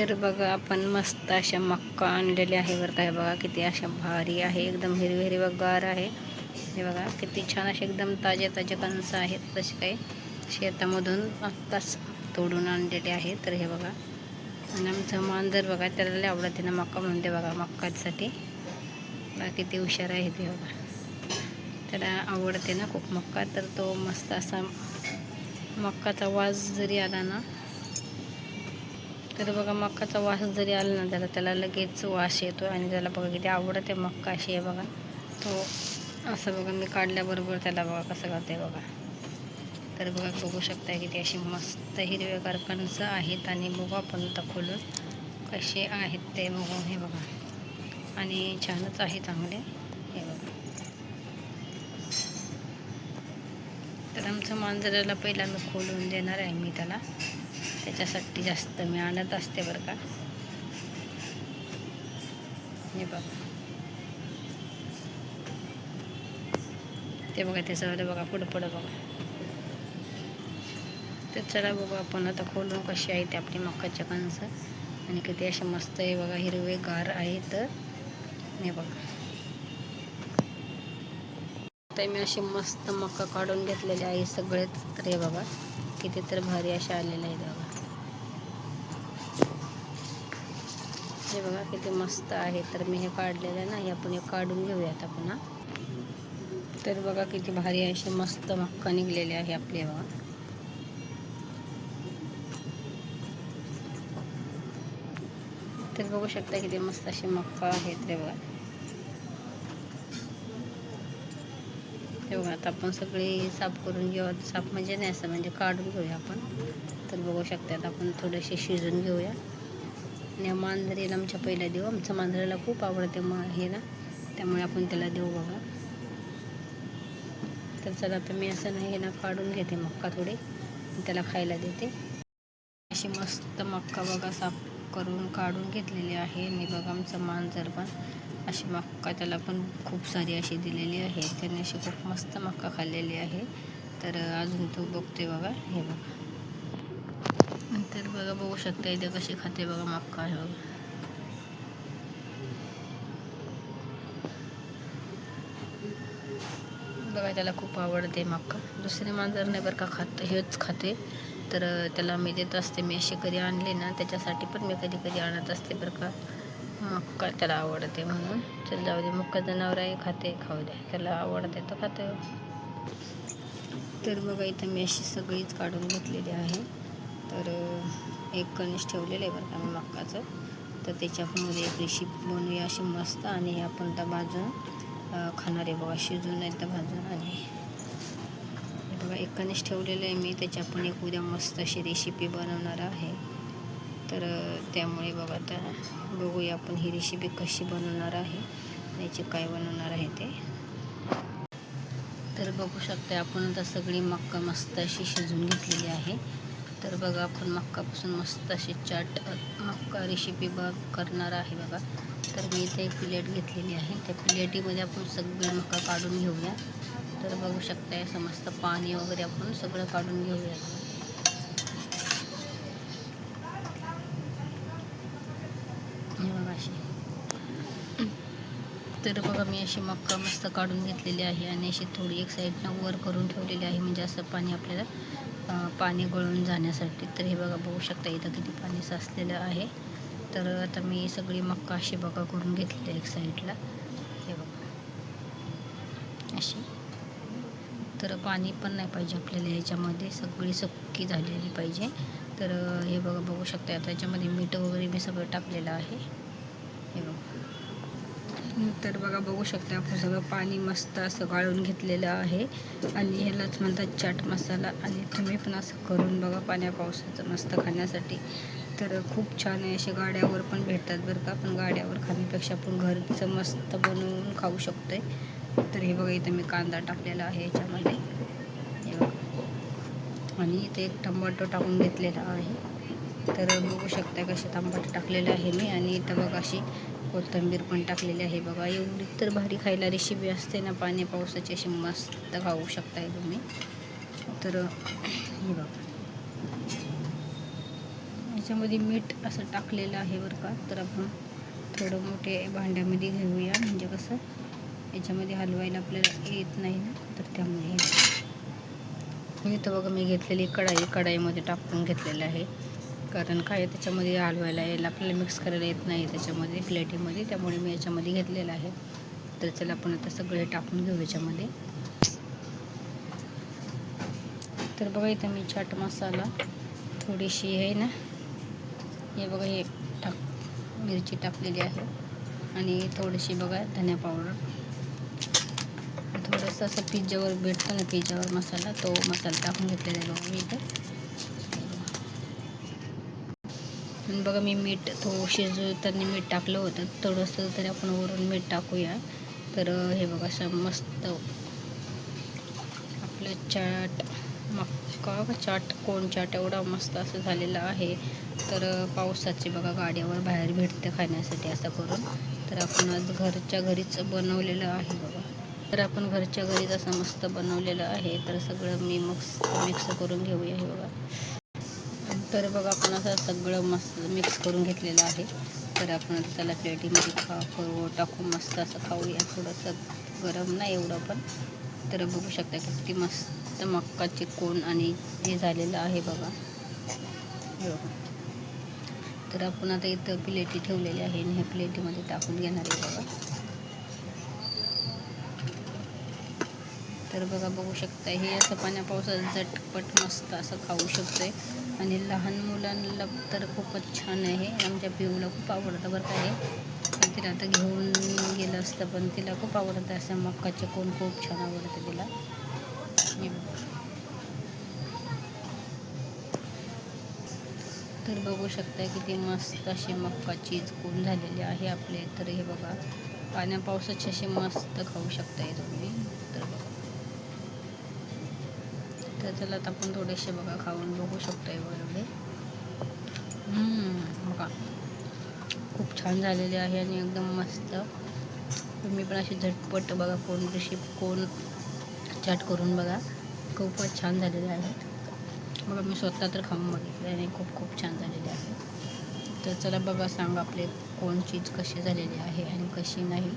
तर बघा आपण मस्त अशा मक्का आणलेले आहे बरं काय. बघा किती अशा भारी आहे, एकदम हिरवी हिरवीगार आहे. हे बघा किती छान असे एकदम ताजे ताजे कणसं आहेत, तसे काही शेतामधून आत्ताच तोडून आणलेले आहे. तर हे बघा, आणि आमचं मांजर बघा त्याला लय आवडते ना मक्का म्हणते बघा. मक्कासाठी बघा किती हुशार आहे ते बघा, त्याला आवडते ना खूप मक्का. तर तो मस्त असा मक्काचा वास जरी आला ना, तर बघा मक्काचा वास जरी आला ना त्याला लगेच वास येतो. आणि त्याला बघा किती आवडते मक्का अशी आहे बघा. तो असं बघा मी काढल्याबरोबर त्याला बघा कसं करते बघा. तर बघा बघू शकता किती अशी मस्त हिरवेगार कणसं आहेत. आणि बघू आपण आता खोलून कसे आहेत ते बघू. हे बघा, आणि छानच आहे चांगले. हे बघा, तर आमचं मांजराला पहिला मी खोलून देणार आहे मी त्याला, त्याच्यासाठी जास्त मी आणत असते बरं का. हे बघा, ते बघा ते सगळं बघा पुढं बघा. तर चला बघू आपण आता खोलून कशी आहे ते आपली मक्काच्या कणसं. आणि किती असे मस्त आहे बघा, हिरवे गार आहेत. हे बघा, तर मी अशी मस्त मक्का काढून घेतलेले आहे सगळेच. तर हे बघा किती तर भारी असे आलेले आहेत बघा. हे बघा किती मस्त आहे. तर मी हे काढलेलं ना, हे आपण हे काढून घेऊयात आपण. तर बघा किती भारी असे मस्त मक्का निघलेले आहे आपले बघा. तर बघू शकता किती मस्त असे मक्का आहेत रे बघा. हे बघा आता आपण सगळे साफ करून घेऊया. साफ म्हणजे नाही असं म्हणजे काढून घेऊया आपण. तर बघू शकता आता आपण थोडेसे शिजून घेऊया. आणि मांजरीला आमच्या पहिला देऊ, आमच्या मांजरीला खूप आवडते हे ना, त्यामुळे आपण त्याला देऊ बघा. तर चला आता मी असं नाही ना काढून घेते मक्का थोडे, त्याला खायला देते. अशी मस्त मक्का बघा साफ करून काढून घेतलेली आहे मी बघा. आमचं मांजर पण अशी मक्का त्याला पण खूप सारी अशी दिलेली आहे. त्याने अशी खूप मस्त मक्का खाल्लेली आहे. तर अजून तो बघते बघा. हे बघा, तर बघा बघू शकता इथे कशी खाते बघा मक्का. आहे बघा त्याला खूप आवडते मक्का. दुसरे मांजर नाही बरं का खात, हेच खाते. तर त्याला मी देत असते. मी असे कधी आणले ना त्याच्यासाठी पण मी कधी कधी आणत असते बरं का. मक्का त्याला आवडते म्हणून. चल जाऊ दे, मक्का जनावर आहे, खाते, खाऊ दे, त्याला आवडते तर खाते. तर बघा इथं मी अशी सगळीच काढून घेतलेली आहे. तर एक कणीस ठेवलेलं आहे बरं का मी मक्काचं. तर त्याच्यामध्ये एक रेसिपी बनवूया अशी मस्त. आणि हे आपण तर भाजून खाणार आहे बघा, शिजून एकदा भाजून. आणि बघा एक कणीस ठेवलेलं आहे मी, त्याच्या पण एक उद्या मस्त अशी रेसिपी बनवणार आहे. तर त्यामुळे बघा आता बघूया आपण ही रेसिपी कशी बनवणार आहे, याची काय बनवणार आहे ते. तर बघू शकता आपण आता सगळी मक्का मस्त अशी शिजून घेतलेली आहे. तर बघा आपण मक्कापासून मस्त अशी चाट मक्का रेसिपी करणार आहे बघा. तर मी इथे एक प्लेट घेतलेली आहे. त्या प्लेटीमध्ये आपण सगळी मक्का काढून घेऊया. तर बघू शकता असं मस्त पाणी वगैरे आपण सगळं काढून घेऊया. हे बघा अशी. तर बघा मी अशी मक्का मस्त काढून घेतलेली आहे. आणि अशी थोडी एक साईडनं वर करून ठेवलेली आहे, म्हणजे असं पाणी आपल्याला पाणी गळून जाण्यासाठी. तर हे बघा बघू शकता इथं किती पाणी साचलेलं आहे. तर आता मी सगळी मक्का अशी बघा करून घेतलेली आहे एक साईडला. हे बघा अशी. तर पाणी पण नाही पाहिजे आपल्याला ह्याच्यामध्ये, सगळी सुक्की झालेली पाहिजे. तर हे बघा बघू शकता आता याच्यामध्ये मीठ वगैरे मी सगळं टाकलेलं आहे. हे बघा. तर बघा बघू शकता आपण सगळं पाणी मस्त असं गाळून घेतलेलं आहे. आणि ह्यालाच म्हणतात चाट मसाला. आणि तुम्ही पण असं करून बघा पाण्या पावसाचं मस्त खाण्यासाठी. तर खूप छान आहे. असे गाड्यावर पण भेटतात बरं का. पण गाड्यावर खाण्यापेक्षा आपण घरचं मस्त बनवून खाऊ शकतो आहे. तर हे बघा इथं मी कांदा टाकलेला आहे याच्यामध्ये. हे बघा, आणि इथे एक टमाटो टाकून घेतलेला आहे. तर बघू शकता कसे टमाटे टाकलेले आहे मी. आणि इथं बघा अशी कोथिंबीर पण टाकलेली आहे बघा. एवढी तर भारी खायला रेसिपी असते ना पाणी पावसाची, अशी मस्त खाऊ शकताय तुम्ही. तर हे बघा याच्यामध्ये मीठ असं टाकलेलं आहे बरं का. तर आपण थोडं मोठे भांड्यामध्ये घेऊया, म्हणजे कसं याच्यामध्ये हलवायला आपल्याला येत नाही ना, तर त्यामुळे इथं बघा मी घेतलेली कढाईमध्ये टाकून घेतलेलं आहे. कारण काय त्याच्यामध्ये हलवायला यायला आपल्याला मिक्स करायला येत नाही त्याच्यामध्ये प्लेटीमध्ये, त्यामुळे मी याच्यामध्ये घेतलेलं आहे. तर चला आपण आता सगळे टाकून घेऊ याच्यामध्ये. तर बघा इथं मी चाट मसाला थोडीशी आहे ना, हे बघा हे मिरची टाकलेली आहे आणि थोडीशी बघा धनिया पावडर, थोडंसं असं पिझ्झावर भेटतो ना पिझ्झावर मसाला, तो मसाला टाकून घेतलेला आहे बघा मी इथं. आणि बघा मी मीठ शिजवताना मीठ टाकलं होतं थोडंसं, तरी आपण वरून मीठ टाकूया. तर हे बघा असं मस्त आपलं चाट मक्का कोण चाट एवढा मस्त असं झालेला आहे. तर पावसाची बघा गाड्यावर बाहेर भेटते खाण्यासाठी असं करून. तर आपण आज घरच्या घरीच बनवलेलं आहे बघा. तर आपण घरच्या घरीच असं मस्त बनवलेलं आहे. तर सगळं मी मिक्स करून घेऊया हे बघा. तर बघा आपण असं सगळं मस्त मिक्स करून घेतलेलं आहे. तर आपण त्याला प्लेटीमध्ये टाकून मस्त असं खाऊया. थोडंसं गरम नाही एवढं पण. तर बघू शकता किती मस्त मक्काचे कोण आणि हे झालेलं आहे बघा. तर आपण आता इथं प्लेटी ठेवलेली आहे आणि ह्या प्लेटीमध्ये टाकून घेणार आहे बघा. तर बघा बघू शकता हे असं पाण्या पावसात झटपट मस्त असं खाऊ शकतोय. आणि लहान मुलांना तर खूपच छान आहे. आमच्या पिऊला खूप आवडतं बरं का हे. पण तिला आता घेऊन गेलं असतं, पण तिला खूप आवडतं असं मक्काचे कोण, खूप छान आवडतं तिला. तर बघू शकता किती मस्त अशी मक्काची कोण झालेली आहे आपले. तर हे बघा पाण्या पावसाचे असे मस्त खाऊ शकताय तुम्ही. तर बघा, तर चला आता आपण थोडेसे बघा खाऊन बघू शकतो एवढे. बघा खूप छान झालेले आहे आणि एकदम मस्त. तुम्ही पण अशी झटपट बघा कोण चाट करून बघा, खूपच छान झालेले आहेत बघा. मी स्वतः तर खाऊन बघितले आणि खूप छान झालेले आहे. तर चला बघा सांगा आपले कोण चीज कशी झालेली आहे आणि कशी नाही.